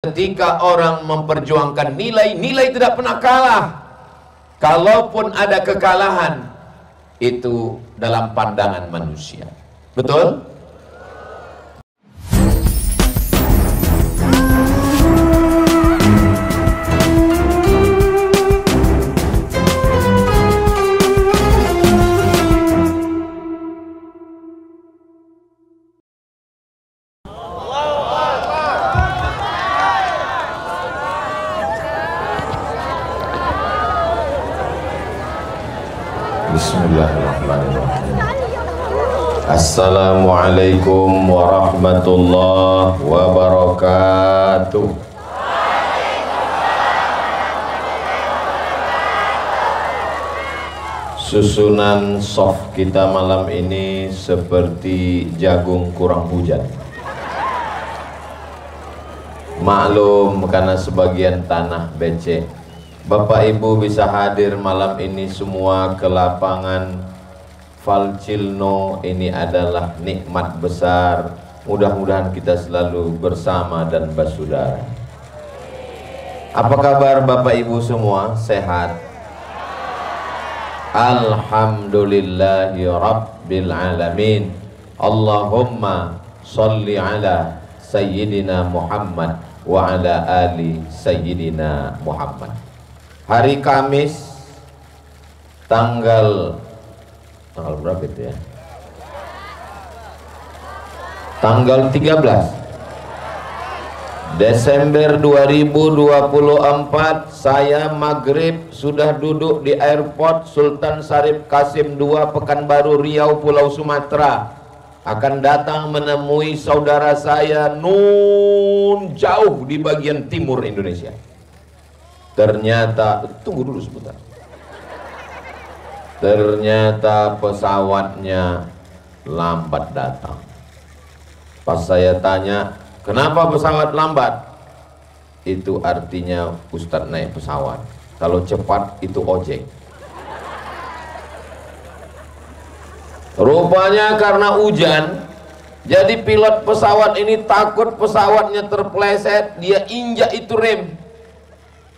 Ketika orang memperjuangkan nilai, nilai tidak pernah kalah. Kalaupun ada kekalahan, itu dalam pandangan manusia. Betul? Bismillahirrahmanirrahim. Assalamualaikum warahmatullahi wabarakatuh. Susunan soft kita malam ini seperti jagung kurang hujan. Maklum karena sebagian tanah becek. Bapak Ibu bisa hadir malam ini semua ke lapangan Valcilno. Ini adalah nikmat besar. Mudah-mudahan kita selalu bersama dan bersaudara. Apa kabar Bapak Ibu semua? Sehat? Alhamdulillahi Rabbil Alamin. Allahumma salli ala Sayyidina Muhammad wa ala ali Sayyidina Muhammad. Hari Kamis tanggal berapa itu ya? Tanggal 13 Desember 2024, saya maghrib sudah duduk di airport Sultan Syarif Kasim II, Pekanbaru Riau, Pulau Sumatera. Akan datang menemui saudara saya nun jauh di bagian timur Indonesia. Ternyata, tunggu dulu sebentar. Ternyata pesawatnya lambat datang. Pas saya tanya, kenapa pesawat lambat? Itu artinya Ustadz naik pesawat. Kalau cepat itu ojek. Rupanya karena hujan, jadi pilot pesawat ini takut pesawatnya terpeleset, dia injak itu rem.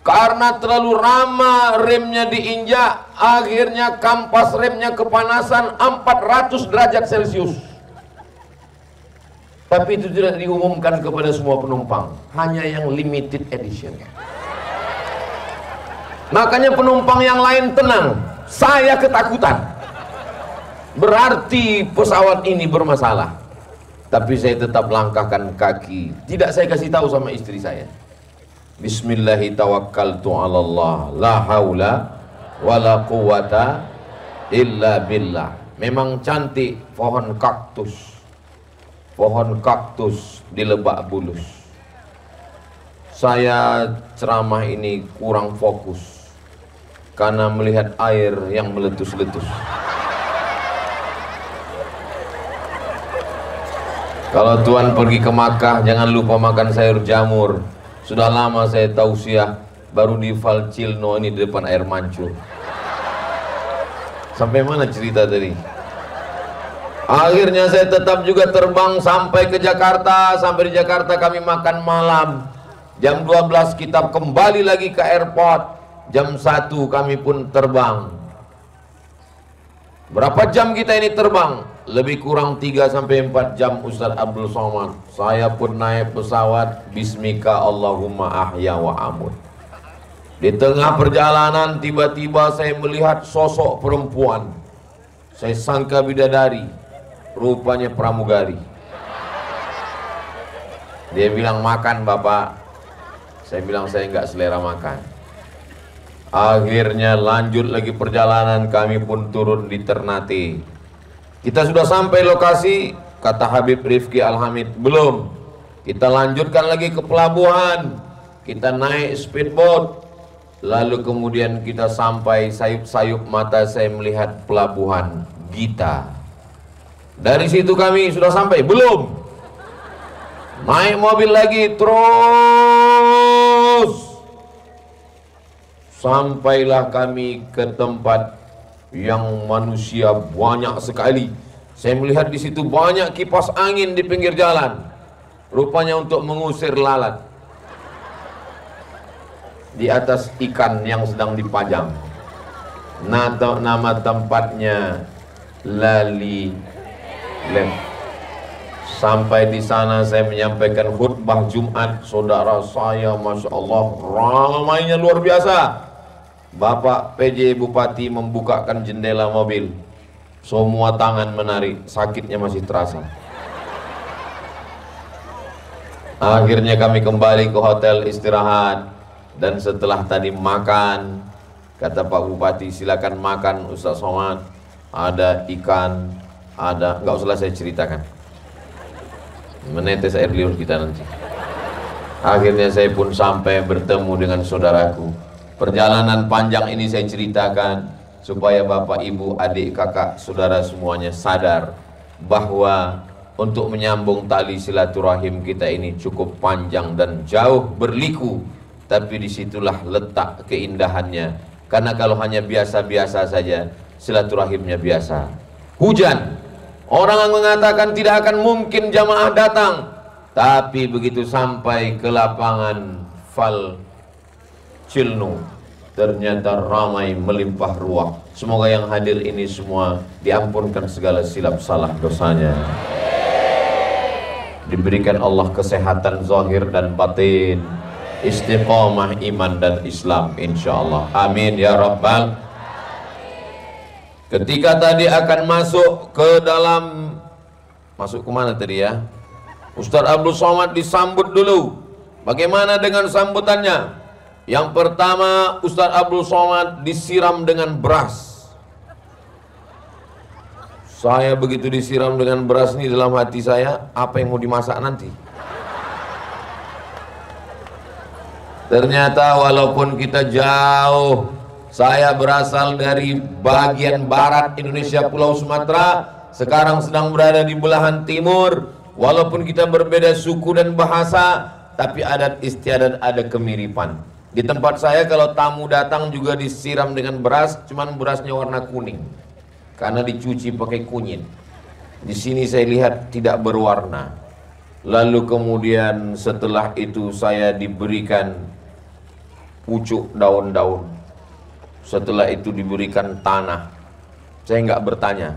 Karena terlalu lama remnya diinjak, akhirnya kampas remnya kepanasan 400 derajat Celcius. Tapi itu tidak diumumkan kepada semua penumpang, hanya yang limited edition. Makanya penumpang yang lain tenang, saya ketakutan. Berarti pesawat ini bermasalah. Tapi saya tetap langkahkan kaki. Tidak saya kasih tahu sama istri saya. Bismillahi tawakkaltu ala Allah, la haula wala quwata illa billah. Memang cantik pohon kaktus. Pohon kaktus di Lebak Bulus. Saya ceramah ini kurang fokus karena melihat air yang meletus-letus. Kalau Tuhan pergi ke Makkah, jangan lupa makan sayur jamur. Sudah lama saya tausiah, baru di Valcilno ini di depan air mancur. Sampai mana cerita tadi? Akhirnya saya tetap juga terbang sampai ke Jakarta. Sampai di Jakarta kami makan malam. Jam 12 kita kembali lagi ke airport. Jam 1 kami pun terbang. Berapa jam kita ini terbang? Lebih kurang 3-4 jam Ustadz Abdul Somad. Saya pun naik pesawat. Bismika Allahumma ahya wa amut. Di tengah perjalanan tiba-tiba saya melihat sosok perempuan. Saya sangka bidadari, rupanya pramugari. Dia bilang, makan bapak. Saya bilang saya nggak selera makan. Akhirnya lanjut lagi perjalanan, kami pun turun di Ternate. Kita sudah sampai lokasi, kata Habib Rifki Al-Hamid, belum. Kita lanjutkan lagi ke pelabuhan. Kita naik speedboat. Lalu kemudian kita sampai, sayup-sayup mata saya melihat pelabuhan Gita. Dari situ kami sudah sampai, belum. Naik mobil lagi, terus. Sampailah kami ke tempat yang manusia banyak sekali. Saya melihat di situ banyak kipas angin di pinggir jalan. Rupanya untuk mengusir lalat. di atas ikan yang sedang dipajang. Nama tempatnya Lali Lem. Sampai di sana saya menyampaikan khutbah Jumat, saudara saya, masya Allah, ramainya luar biasa. Bapak PJ Bupati membukakan jendela mobil, semua tangan menarik, sakitnya masih terasa. Akhirnya kami kembali ke hotel istirahat, dan setelah tadi makan, kata Pak Bupati, silakan makan Ustaz Somad, ada ikan, ada, nggak usah saya ceritakan, menetes air liur kita nanti. Akhirnya saya pun sampai bertemu dengan saudaraku. Perjalanan panjang ini saya ceritakan supaya bapak, ibu, adik, kakak, saudara semuanya sadar bahwa untuk menyambung tali silaturahim kita ini cukup panjang dan jauh berliku, tapi disitulah letak keindahannya. Karena kalau hanya biasa-biasa saja, silaturahimnya biasa. Hujan, orang yang mengatakan tidak akan mungkin jamaah datang, tapi begitu sampai ke lapangan Fal Cilnu, ternyata ramai melimpah ruah. Semoga yang hadir ini semua diampunkan segala silap salah dosanya, diberikan Allah kesehatan zahir dan batin, istiqomah iman dan Islam insyaallah. Amin ya rabbal. Ketika tadi akan masuk ke dalam, masuk kemana tadi ya, Ustaz Abdul Somad disambut dulu. Bagaimana dengan sambutannya? Yang pertama, Ustaz Abdul Somad disiram dengan beras. Saya begitu disiram dengan beras ini, dalam hati saya, apa yang mau dimasak nanti? Ternyata walaupun kita jauh, saya berasal dari bagian barat Indonesia, Pulau Sumatera, sekarang sedang berada di belahan timur. Walaupun kita berbeda suku dan bahasa, tapi adat istiadat ada kemiripan. Di tempat saya kalau tamu datang juga disiram dengan beras, cuman berasnya warna kuning karena dicuci pakai kunyit. Di sini saya lihat tidak berwarna. Lalu kemudian setelah itu saya diberikan pucuk daun-daun. Setelah itu diberikan tanah. Saya nggak bertanya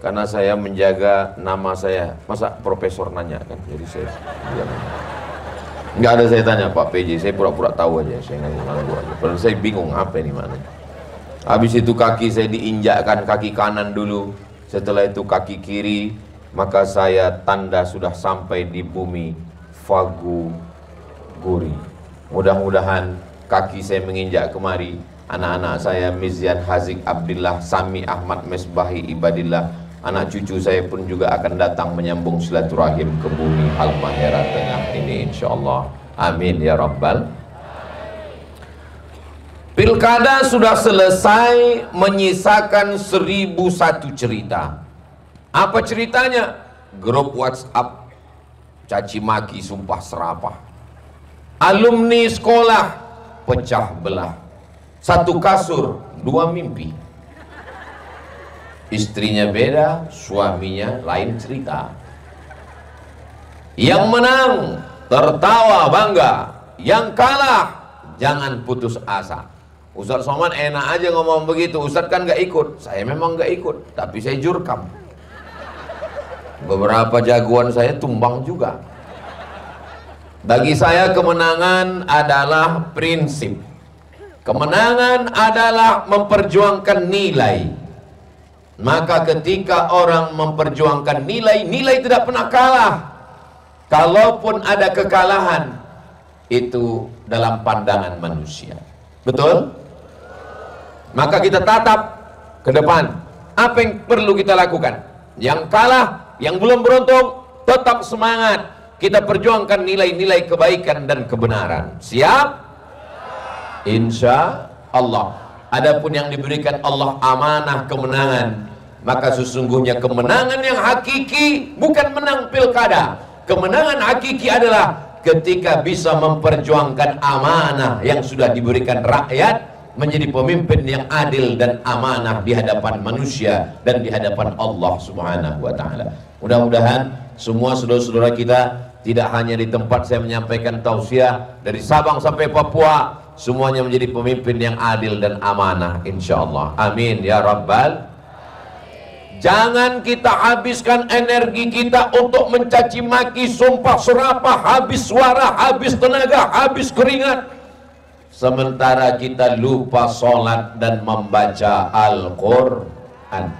karena saya menjaga nama saya. Masa profesor nanya kan? Jadi saya diam. Nggak ada saya tanya Pak PJ, saya pura-pura tahu aja, saya nganggur aja. Padahal saya bingung apa ini mana. Habis itu kaki saya diinjakkan, kaki kanan dulu, setelah itu kaki kiri, maka saya tanda sudah sampai di bumi Faguguri. Mudah-mudahan kaki saya menginjak kemari, anak-anak saya Mizyan Hazik Abdillah, Sami Ahmad Mesbahi Ibadillah, anak cucu saya pun juga akan datang menyambung silaturahim ke bumi Halmahera Tengah ini insyaallah. Amin ya rabbal. Pilkada sudah selesai, menyisakan 1001 cerita. Apa ceritanya? Grup WhatsApp caci maki, sumpah serapah. Alumni sekolah pecah belah. Satu kasur, dua mimpi. Istrinya beda, suaminya lain cerita. Yang menang tertawa bangga, yang kalah jangan putus asa. Ustaz Somad enak aja ngomong begitu, Ustaz kan gak ikut. Saya memang gak ikut, tapi saya jurkam. Beberapa jagoan saya tumbang juga. Bagi saya kemenangan adalah prinsip. Kemenangan adalah memperjuangkan nilai. Maka ketika orang memperjuangkan nilai, nilai tidak pernah kalah. Kalaupun ada kekalahan, itu dalam pandangan manusia. Betul? Maka kita tatap ke depan. Apa yang perlu kita lakukan? Yang kalah, yang belum beruntung, tetap semangat. Kita perjuangkan nilai-nilai kebaikan dan kebenaran. Siap? Insya Allah. Adapun yang diberikan Allah amanah kemenangan, maka sesungguhnya kemenangan yang hakiki bukan menang pilkada. Kemenangan hakiki adalah ketika bisa memperjuangkan amanah yang sudah diberikan rakyat, menjadi pemimpin yang adil dan amanah di hadapan manusia dan di hadapan Allah Subhanahu wa taala. Mudah-mudahan semua saudara-saudara kita tidak hanya di tempat saya menyampaikan tausiah, dari Sabang sampai Papua semuanya menjadi pemimpin yang adil dan amanah insyaallah. Amin ya rabbal. Jangan kita habiskan energi kita untuk mencaci maki, sumpah serapah, habis suara, habis tenaga, habis keringat, sementara kita lupa sholat dan membaca Al-Quran.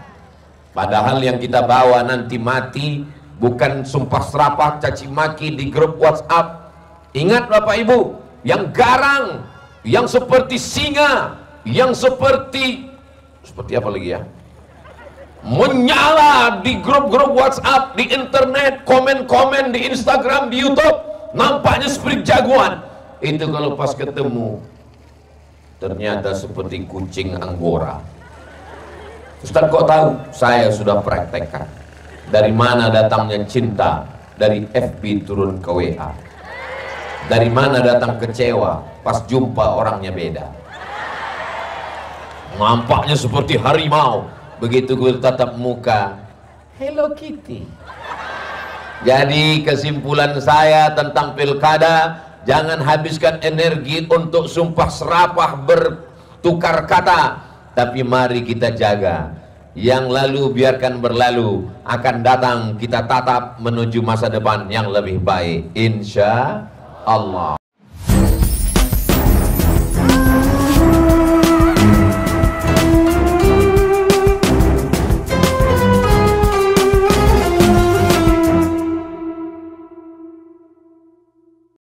Padahal yang kita bawa nanti mati bukan sumpah serapah, caci maki di grup WhatsApp. Ingat Bapak Ibu, yang garang, yang seperti singa, yang seperti apa lagi ya, menyala di grup-grup WhatsApp, di internet, komen-komen di Instagram, di YouTube, nampaknya seperti jagoan. Itu kalau pas ketemu ternyata seperti kucing Anggora. Ustaz kok tahu? Saya sudah praktekkan. Dari mana datangnya cinta? Dari FB turun ke WA. Dari mana datang kecewa? Pas jumpa orangnya beda. Nampaknya seperti harimau, begitu gue tatap muka, Hello Kitty. Jadi kesimpulan saya tentang pilkada, jangan habiskan energi untuk sumpah serapah bertukar kata, tapi mari kita jaga. Yang lalu biarkan berlalu, akan datang kita tatap menuju masa depan yang lebih baik insya Allah.